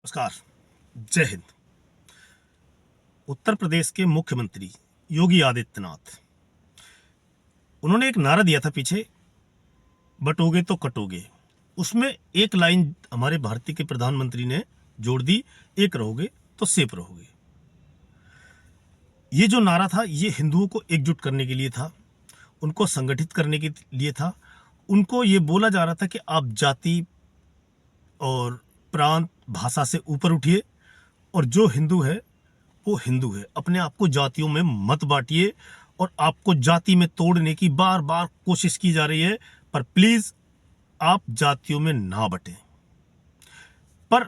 नमस्कार। जय हिंद। उत्तर प्रदेश के मुख्यमंत्री योगी आदित्यनाथ, उन्होंने एक नारा दिया था पीछे, बटोगे तो कटोगे। उसमें एक लाइन हमारे भारतीय के प्रधानमंत्री ने जोड़ दी, एक रहोगे तो सेफ रहोगे। ये जो नारा था, ये हिंदुओं को एकजुट करने के लिए था, उनको संगठित करने के लिए था। उनको ये बोला जा रहा था कि आप जाति और प्रांत भाषा से ऊपर उठिए, और जो हिंदू है वो हिंदू है। अपने आप को जातियों में मत बांटिए, और आपको जाति में तोड़ने की बार बार कोशिश की जा रही है, पर प्लीज आप जातियों में ना बटें। पर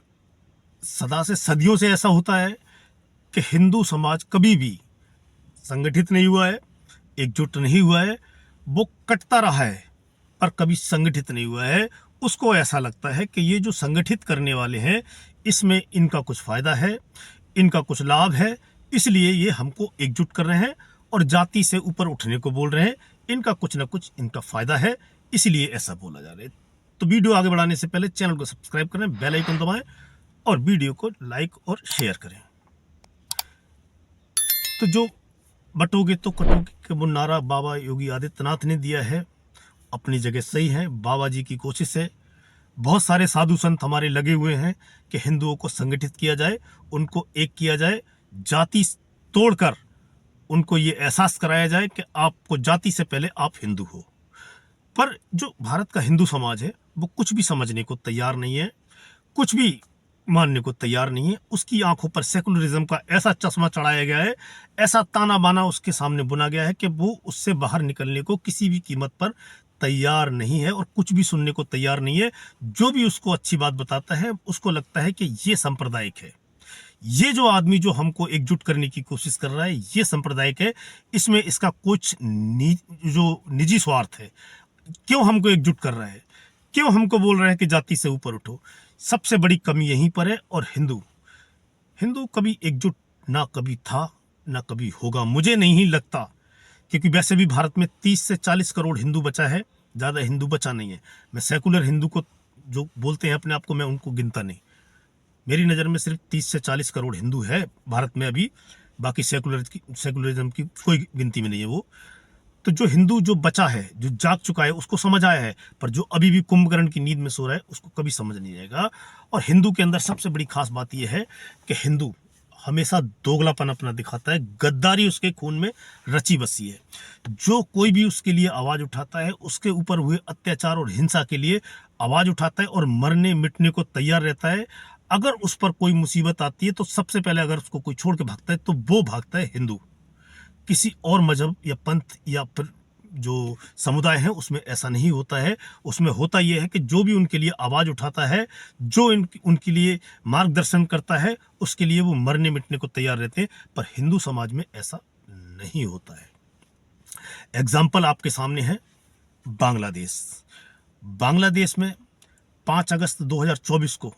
सदा से सदियों से ऐसा होता है कि हिंदू समाज कभी भी संगठित नहीं हुआ है, एकजुट नहीं हुआ है। वो कटता रहा है पर कभी संगठित नहीं हुआ है। उसको ऐसा लगता है कि ये जो संगठित करने वाले हैं, इसमें इनका कुछ फायदा है, इनका कुछ लाभ है, इसलिए ये हमको एकजुट कर रहे हैं और जाति से ऊपर उठने को बोल रहे हैं। इनका कुछ ना कुछ इनका फायदा है, इसलिए ऐसा बोला जा रहा है। तो वीडियो आगे बढ़ाने से पहले चैनल को सब्सक्राइब करें, बेल आइकन दबाएं और वीडियो को लाइक और शेयर करें। तो जो बटोगे तो कटोगे के वो नारा बाबा योगी आदित्यनाथ ने दिया है, अपनी जगह सही है। बाबा जी की कोशिश है। बहुत सारे साधु संत हमारे लगे हुए हैं कि हिंदुओं को संगठित किया जाए, उनको एक किया जाए, जाति तोड़कर उनको ये एहसास कराया जाए कि आपको जाति से पहले आप हिंदू हो। पर जो भारत का हिंदू समाज है, वो कुछ भी समझने को तैयार नहीं है, कुछ भी मानने को तैयार नहीं है। उसकी आंखों पर सेकुलरिज्म का ऐसा चश्मा चढ़ाया गया है, ऐसा ताना बाना उसके सामने बुना गया है कि वो उससे बाहर निकलने को किसी भी कीमत पर तैयार नहीं है और कुछ भी सुनने को तैयार नहीं है। जो भी उसको अच्छी बात बताता है, उसको लगता है कि ये सांप्रदायिक है। ये जो आदमी जो हमको एकजुट करने की कोशिश कर रहा है, ये सांप्रदायिक है। इसमें इसका कुछ जो निजी स्वार्थ है। क्यों हमको एकजुट कर रहा है, क्यों हमको बोल रहा है कि जाति से ऊपर उठो? सबसे बड़ी कमी यहीं पर है। और हिंदू हिंदू कभी एकजुट ना कभी था, ना कभी होगा, मुझे नहीं लगता। क्योंकि वैसे भी भारत में 30 से 40 करोड़ हिंदू बचा है, ज़्यादा हिंदू बचा नहीं है। मैं सेकुलर हिंदू को जो बोलते हैं अपने आप को, मैं उनको गिनता नहीं। मेरी नज़र में सिर्फ 30 से 40 करोड़ हिंदू है भारत में अभी। बाकी सेकुलरिज्म की कोई गिनती में नहीं है वो। तो जो हिंदू जो बचा है, जो जाग चुका है, उसको समझ आया है। पर जो अभी भी कुंभकर्ण की नींद में सो रहा है, उसको कभी समझ नहीं आएगा। और हिंदू के अंदर सबसे बड़ी खास बात यह है कि हिंदू हमेशा दोगलापन अपना दिखाता है, गद्दारी उसके खून में रची बसी है। जो कोई भी उसके लिए आवाज उठाता है, उसके ऊपर हुए अत्याचार और हिंसा के लिए आवाज उठाता है और मरने मिटने को तैयार रहता है। अगर उस पर कोई मुसीबत आती है तो सबसे पहले अगर उसको कोई छोड़ के भागता है तो वो भागता है हिंदू। किसी और मजहब या पंथ या फिर जो समुदाय है उसमें ऐसा नहीं होता है। उसमें होता यह है कि जो भी उनके लिए आवाज उठाता है, जो उनके लिए मार्गदर्शन करता है, उसके लिए वो मरने मिटने को तैयार रहते हैं। पर हिंदू समाज में ऐसा नहीं होता है। एग्जाम्पल आपके सामने है बांग्लादेश। बांग्लादेश में 5 अगस्त 2024 को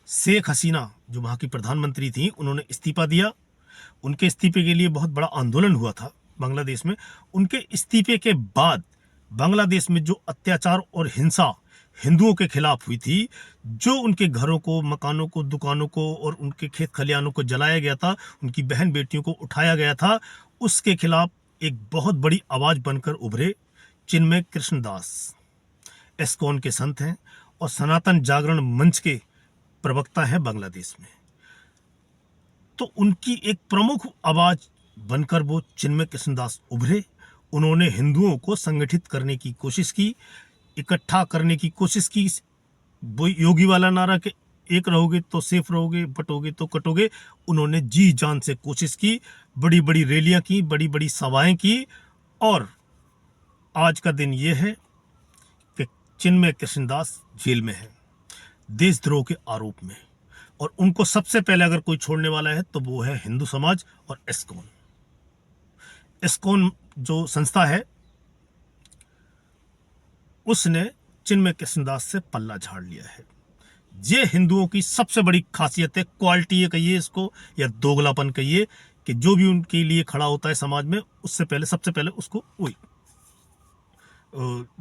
शेख हसीना, जो वहाँ की प्रधानमंत्री थी, उन्होंने इस्तीफा दिया। उनके इस्तीफे के लिए बहुत बड़ा आंदोलन हुआ था बांग्लादेश में। उनके इस्तीफे के बाद बांग्लादेश में जो अत्याचार और हिंसा हिंदुओं के खिलाफ हुई थी, जो उनके घरों को, मकानों को, दुकानों को और उनके खेत खलिहानों को जलाया गया था, उनकी बहन बेटियों को उठाया गया था, उसके खिलाफ एक बहुत बड़ी आवाज बनकर उभरे चिन्मय कृष्णदास। एस्कॉन के संत हैं और सनातन जागरण मंच के प्रवक्ता हैं बांग्लादेश में। तो उनकी एक प्रमुख आवाज बनकर वो चिन्मय कृष्णदास उभरे। उन्होंने हिंदुओं को संगठित करने की कोशिश की, इकट्ठा करने की कोशिश की। वो योगी वाला नारा कि एक रहोगे तो सेफ रहोगे, बटोगे तो कटोगे, उन्होंने जी जान से कोशिश की। बड़ी बड़ी रैलियां की, बड़ी बड़ी सभाएं की। और आज का दिन ये है कि चिन्मय कृष्णदास जेल में है देशद्रोह के आरोप में। और उनको सबसे पहले अगर कोई छोड़ने वाला है तो वो है हिंदू समाज और एस्कॉन। एस्कॉन जो संस्था है, उसने चिन्मय कृष्णदास से पल्ला झाड़ लिया है। ये हिंदुओं की सबसे बड़ी खासियत है, क्वालिटी है कहिए इसको, या दोगलापन कहिए, कि जो भी उनके लिए खड़ा होता है समाज में, उससे पहले सबसे पहले उसको वही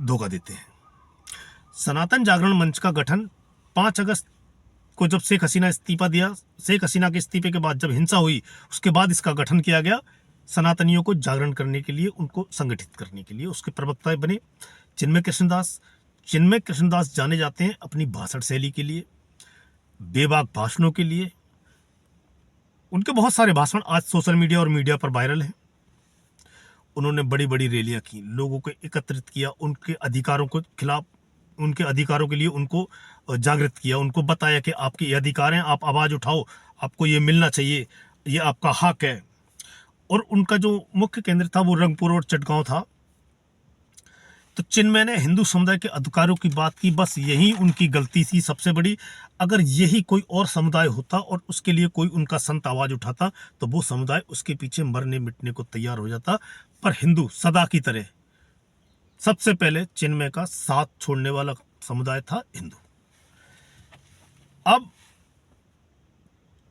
धोखा देते हैं। सनातन जागरण मंच का गठन 5 अगस्त को जब शेख हसीना इस्तीफा दिया, शेख हसीना के इस्तीफे के बाद जब हिंसा हुई, उसके बाद इसका गठन किया गया सनातनियों को जागरण करने के लिए, उनको संगठित करने के लिए। उसके प्रवक्ता बने चिन्मय कृष्णदास। चिन्मय कृष्णदास जाने जाते हैं अपनी भाषण शैली के लिए, बेबाक भाषणों के लिए। उनके बहुत सारे भाषण आज सोशल मीडिया और मीडिया पर वायरल हैं। उन्होंने बड़ी बड़ी रैलियां की, लोगों को एकत्रित किया, उनके अधिकारों के खिलाफ, उनके अधिकारों के लिए उनको जागृत किया, उनको बताया कि आपके ये अधिकार हैं, आप आवाज़ उठाओ, आपको ये मिलना चाहिए, ये आपका हक है। और उनका जो मुख्य केंद्र था वो रंगपुर और चटगांव था। तो चिन्मय ने हिंदू समुदाय के अधिकारों की बात की, बस यही उनकी गलती थी सबसे बड़ी। अगर यही कोई और समुदाय होता और उसके लिए कोई उनका संत आवाज़ उठाता तो वो समुदाय उसके पीछे मरने मिटने को तैयार हो जाता। पर हिंदू सदा की तरह सबसे पहले चिन्मय का साथ छोड़ने वाला समुदाय था हिंदू। अब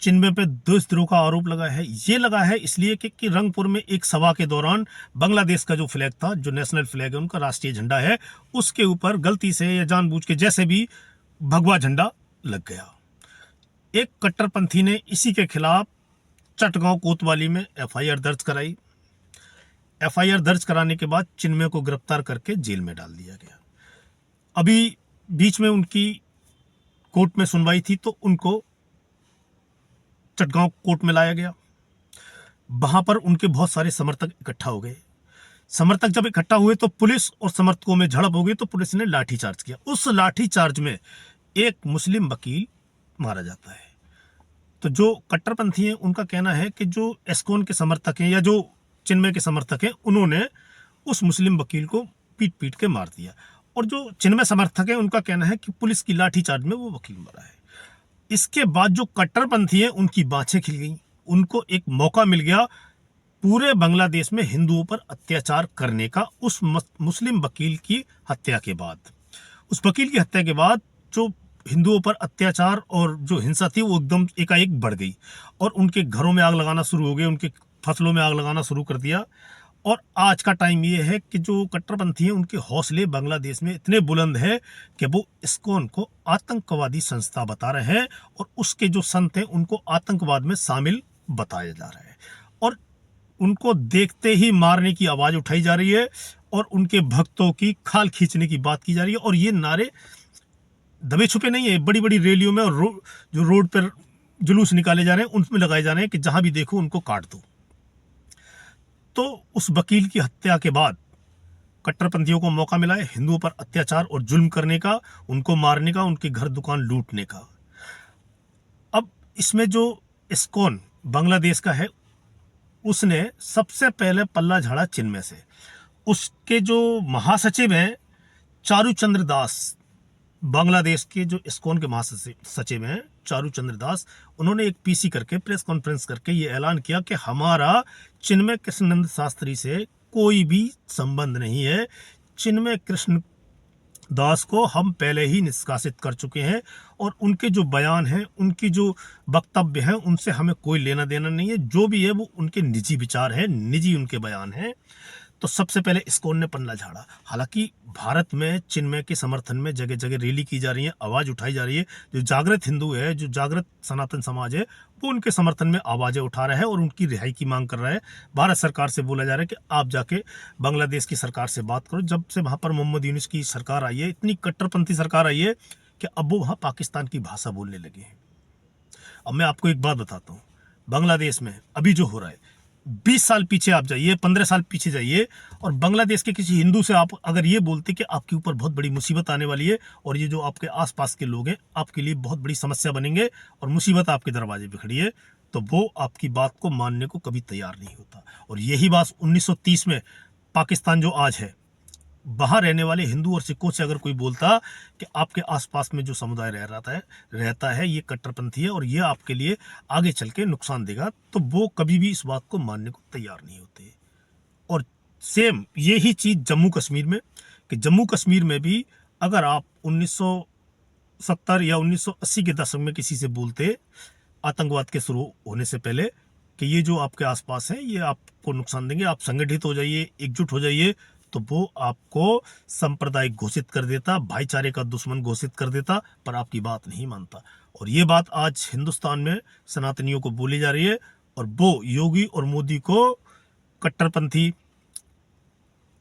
चिन्मय पे देशद्रोह का आरोप लगा है। ये लगा है इसलिए कि रंगपुर में एक सभा के दौरान बांग्लादेश का जो फ्लैग था, जो नेशनल फ्लैग है, उनका राष्ट्रीय झंडा है, उसके ऊपर गलती से या जानबूझ के जैसे भी भगवा झंडा लग गया। एक कट्टरपंथी ने इसी के खिलाफ चटगांव कोतवाली में एफआईआर दर्ज कराई। एफआईआर दर्ज कराने के बाद चिन्मय को गिरफ्तार करके जेल में डाल दिया गया। अभी बीच में उनकी कोर्ट में सुनवाई थी तो उनको चटगांव कोर्ट में लाया गया। वहां पर उनके बहुत सारे समर्थक इकट्ठा हो गए। समर्थक जब इकट्ठा हुए तो पुलिस और समर्थकों में झड़प हो गई, तो पुलिस ने लाठीचार्ज किया। उस लाठीचार्ज में एक मुस्लिम वकील मारा जाता है। तो जो कट्टरपंथी हैं उनका कहना है कि जो एस्कॉन के समर्थक हैं या जो चिन्मय के समर्थक हैं, उन्होंने उस मुस्लिम वकील को पीट पीट के मार दिया। और जो चिन्मय समर्थक हैं उनका कहना है कि पुलिस की लाठीचार्ज में वो वकील मरा है। इसके बाद जो कट्टरपंथी हैं उनकी बाँछें खिल गई। उनको एक मौका मिल गया पूरे बांग्लादेश में हिंदुओं पर अत्याचार करने का। उस मुस्लिम वकील की हत्या के बाद, उस वकील की हत्या के बाद जो हिंदुओं पर अत्याचार और जो हिंसा थी वो एकदम एकाएक बढ़ गई और उनके घरों में आग लगाना शुरू हो गए, उनके फसलों में आग लगाना शुरू कर दिया। और आज का टाइम ये है कि जो कट्टरपंथी हैं उनके हौसले बांग्लादेश में इतने बुलंद है कि वो इस्कॉन को आतंकवादी संस्था बता रहे हैं और उसके जो संत हैं उनको आतंकवाद में शामिल बताया जा रहा है। और उनको देखते ही मारने की आवाज़ उठाई जा रही है और उनके भक्तों की खाल खींचने की बात की जा रही है। और ये नारे दबे छुपे नहीं है, बड़ी बड़ी रैलियों में और जो रोड पर जुलूस निकाले जा रहे हैं उनमें लगाए जा रहे हैं कि जहां भी देखो उनको काट दो। तो उस वकील की हत्या के बाद कट्टरपंथियों को मौका मिला है हिंदुओं पर अत्याचार और जुल्म करने का, उनको मारने का, उनके घर दुकान लूटने का। अब इसमें जो इस्कॉन बांग्लादेश का है उसने सबसे पहले पल्ला झाड़ा चिन्मय से। उसके जो महासचिव हैं चारू चंद्र दास, बांग्लादेश के जो इस्कॉन के महासचिव हैं चारू चंद्र दास, उन्होंने एक पीसी करके प्रेस कॉन्फ्रेंस करके ये ऐलान किया कि हमारा चिन्मय कृष्णानंद शास्त्री से कोई भी संबंध नहीं है। चिन्मय कृष्ण दास को हम पहले ही निष्कासित कर चुके हैं और उनके जो बयान हैं, उनकी जो वक्तव्य हैं, उनसे हमें कोई लेना देना नहीं है। जो भी है वो उनके निजी विचार है, निजी उनके बयान हैं। तो सबसे पहले इस्कॉन ने पल्ला झाड़ा। हालांकि भारत में चिन्मय के समर्थन में जगह जगह रैली की जा रही है, आवाज़ उठाई जा रही है। जो जागृत हिंदू है, जो जागृत सनातन समाज है, वो उनके समर्थन में आवाज़ें उठा रहा है और उनकी रिहाई की मांग कर रहा है। भारत सरकार से बोला जा रहा है कि आप जाके बांग्लादेश की सरकार से बात करो। जब से वहाँ पर मोहम्मद यूनुस की सरकार आई है, इतनी कट्टरपंथी सरकार आई है कि अब वो वहाँ पाकिस्तान की भाषा बोलने लगे हैं। अब मैं आपको एक बात बताता हूँ, बांग्लादेश में अभी जो हो रहा है, 20 साल पीछे आप जाइए, 15 साल पीछे जाइए और बांग्लादेश के किसी हिंदू से आप अगर ये बोलते कि आपके ऊपर बहुत बड़ी मुसीबत आने वाली है और ये जो आपके आसपास के लोग हैं आपके लिए बहुत बड़ी समस्या बनेंगे और मुसीबत आपके दरवाजे पे खड़ी है, तो वो आपकी बात को मानने को कभी तैयार नहीं होता। और यही बात 1930 में पाकिस्तान जो आज है, वहाँ रहने वाले हिंदू और सिखों से अगर कोई बोलता कि आपके आसपास में जो समुदाय रहता है ये कट्टरपंथी है और ये आपके लिए आगे चल के नुकसान देगा, तो वो कभी भी इस बात को मानने को तैयार नहीं होते। और सेम यही चीज़ जम्मू कश्मीर में, कि जम्मू कश्मीर में भी अगर आप 1970 या 1980 के दशक में किसी से बोलते आतंकवाद के शुरू होने से पहले कि ये जो आपके आसपास है ये आपको नुकसान देंगे, आप संगठित हो जाइए, एकजुट हो जाइए, तो वो आपको सांप्रदायिक घोषित कर देता, भाईचारे का दुश्मन घोषित कर देता, पर आपकी बात नहीं मानता। और ये बात आज हिंदुस्तान में सनातनियों को बोली जा रही है, और वो योगी और मोदी को कट्टरपंथी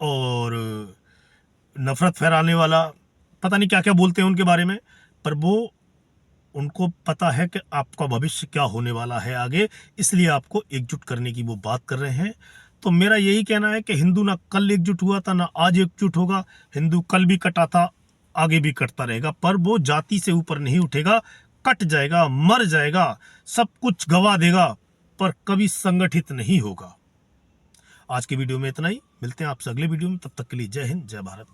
और नफरत फैलाने वाला, पता नहीं क्या क्या बोलते हैं उनके बारे में, पर वो उनको पता है कि आपका भविष्य क्या होने वाला है आगे, इसलिए आपको एकजुट करने की वो बात कर रहे हैं। तो मेरा यही कहना है कि हिंदू ना कल एकजुट हुआ था, ना आज एकजुट होगा। हिंदू कल भी कटा था, आगे भी कटता रहेगा, पर वो जाति से ऊपर नहीं उठेगा, कट जाएगा, मर जाएगा, सब कुछ गवा देगा, पर कभी संगठित नहीं होगा। आज के वीडियो में इतना ही, मिलते हैं आपसे अगले वीडियो में, तब तक के लिए जय हिंद, जय भारत।